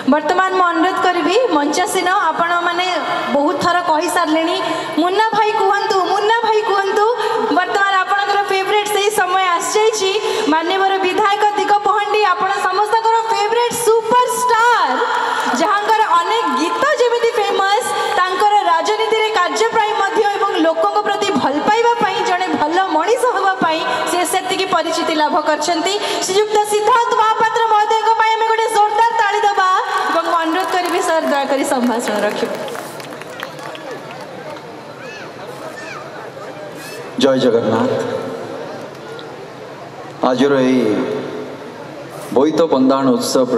वर्तमान मु अनुरोध करी मंचासीन आपण मैंने बहुत थर कही सारे मुन्ना भाई कहतु वर्तमान आपणकर फेवरेट से समय आसी मान्यवर विधायक दिग पहंडी आपण समस्त फेवरेट सुपरस्टार जहाँकर अनेक गीत जमी फेमस तांकर राजनीति रे कार्यप्राय लोकों प्रति भल पाइबा जड़े भल मनीष होगापाई से परिचिति लाभ कर श्रीयुक्त सिद्धार्थ महापात्र महोदय गोटे जोरदार ताली दबा अनुरोध करी सर दयाकोरी संभाषण रखिए। जय जगन्नाथ। आज बोईत बंदाण उत्सव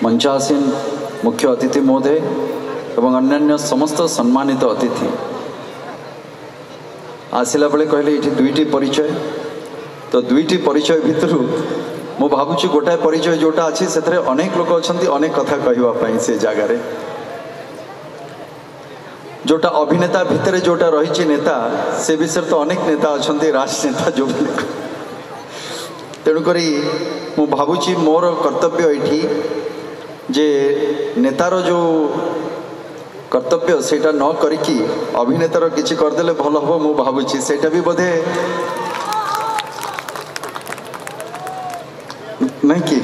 मंचासीन मुख्य अतिथि महोदय एवं अन्यान्य समस्त सम्मानित अतिथि आसला बेले कहले ये दुईटी परिचय तो दुईटी परिचय भितर मु भावुची गोटाए परिचय जोटा अच्छी से अनेक लोक अच्छा अनेक कथा कहवाई से जगार जोटा अभिनेता भितर जोटा रही नेता से विषय तो अनेक नेता अच्छा राजनेता जो तेणुक मु भावुची मोर कर्तव्य ये जे नेतार जो कर्तव्य सेटा न करिकी अभिनेतार किसी करदेले भल हम मु भावुची सेटा भी बोधे नहीं कि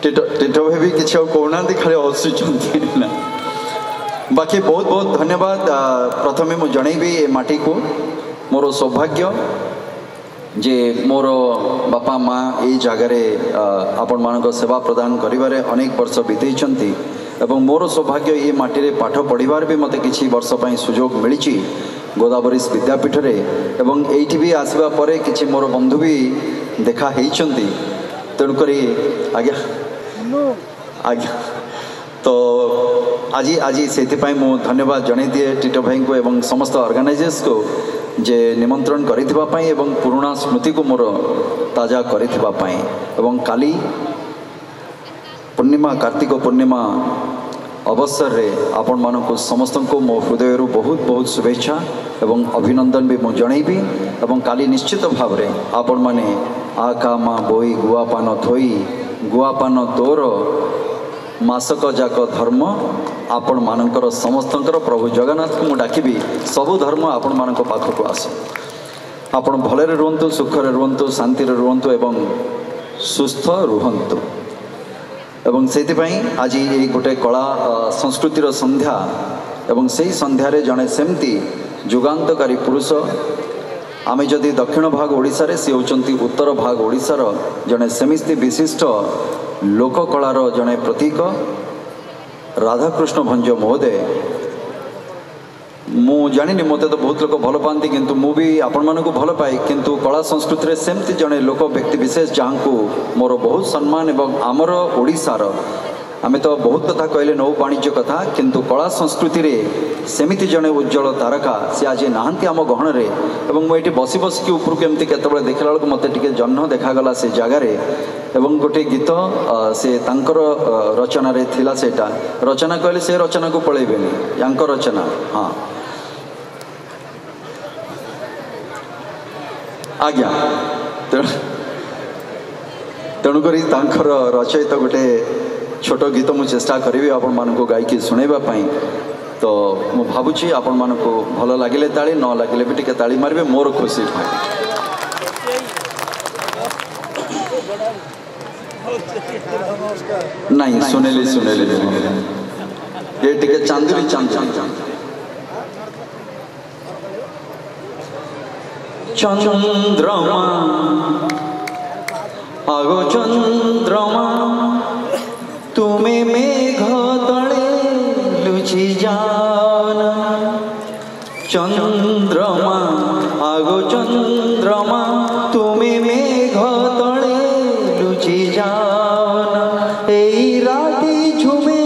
टिटो भाई भी किसी कहना खाली हसुंट ना बाकी बहुत बहुत धन्यवाद। प्रथमे मु जनईबी ए माटी को मोर सौभाग्य जे मोर बापा माँ ये जगार आपण मान सेवा प्रदान करिबारे अनेक वर्ष बीतई एवं मोर सौभाग्य ये माटी पाठ पढ़ार भी मत किसी वर्ष पर सुजोग मिली गोदावरी विद्यापीठ रे एवं एठी भी आसवा परे किछि मोर बंधु भी देखा हेइचंती तेणुक आज्ञा आज्ञा तो आज आज से मु धन्यवाद जन दिए टिटो भाई को एवं समस्त ऑर्गेनाइजर्स को जे निमंत्रण करिथिबा एवं पुराना स्मृति को मोर ताजा करिथिबा एवं काली पूर्णिमा कार्तिक पूर्णिमा अवसर रे आपण मानक समस्त को मो हृदय बहुत बहुत शुभेच्छा एवं अभिनंदन भी मु जनईबी एवं काली निश्चित भाव रे आपण माने आका मा बोई गुआपान थोई गुआपान तोर मासक जाक धर्म आपण मानकर समस्तंकर प्रभु जगन्नाथ को डाकिबी सबु धर्म आपण मानक पाखक आस आपण भलरे रुहंतु सुखरे रुहंतु शांति रुहंतु एवं सुस्थ रुहंतु एवं से आज ये गोटे कला संस्कृतिर संध्या एवं से ही संध्यारे जड़े सेमती जुगान्तकारी पुरुष आमे जदि दक्षिण भाग ओडिशारे से होचंती उत्तर भाग ओडिशार जड़े सेमिस्ती विशिष्ट लोककलार जड़े प्रतीक राधाकृष्ण भंज महोदय मु जानी मत तो बहुत लोग भल पाती किंतु मु भी आपण मानक भल पाए किंतु कला संस्कृति सेमती जड़े लोक व्यक्ति विशेष जहाँ को मोर बहुत सम्मान एवं आमर ओडिशार आम तो बहुत कथा कहले नौ वाणिज्य कथा किंतु कला संस्कृति रे सेमिति जड़े उज्जवल तारका सी आज नहांती आम गहन रे एवं मुझे बसी बसिकी ऊपर केमती केतबेले देखला बेलू मत टे जह्न देखागला से जगार एवं गोटे गीत से तांकर रचना रे थिला सेटा रचना कहले से रचना को पलैबेनी यांक रचना हाँ आज्ञा तेणुक रचयित गोटे छोट गीत मु चेष्टा करी आपण मान गायकी शुणाइवाई तो मु भावुची आपण मान भल लगे ताली न लगे भी टे ताली मारे मोर खुशी नहीं सुनेली सुनेली ये टे चांदुरी चांद चंद्रमा आगो चंद्रमा तुम्हें मेघ तले लुचि जाना चंद्रमा आगो चंद्रमा तुम्हें मेघ तले लुचि जाना एई राती झुमे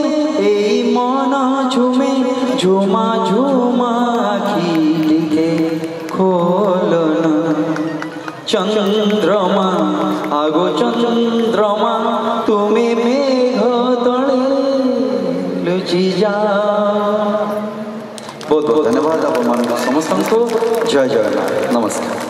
एई मन झुमे झुमा झुमा आखि टिके खोलना चंद्रमा आगो चंद्रमा तुम्हें मेघ तले लुचि जा। बहुत बहुत धन्यवाद आप समस्त को। जय जगन्नाथ। नमस्कार।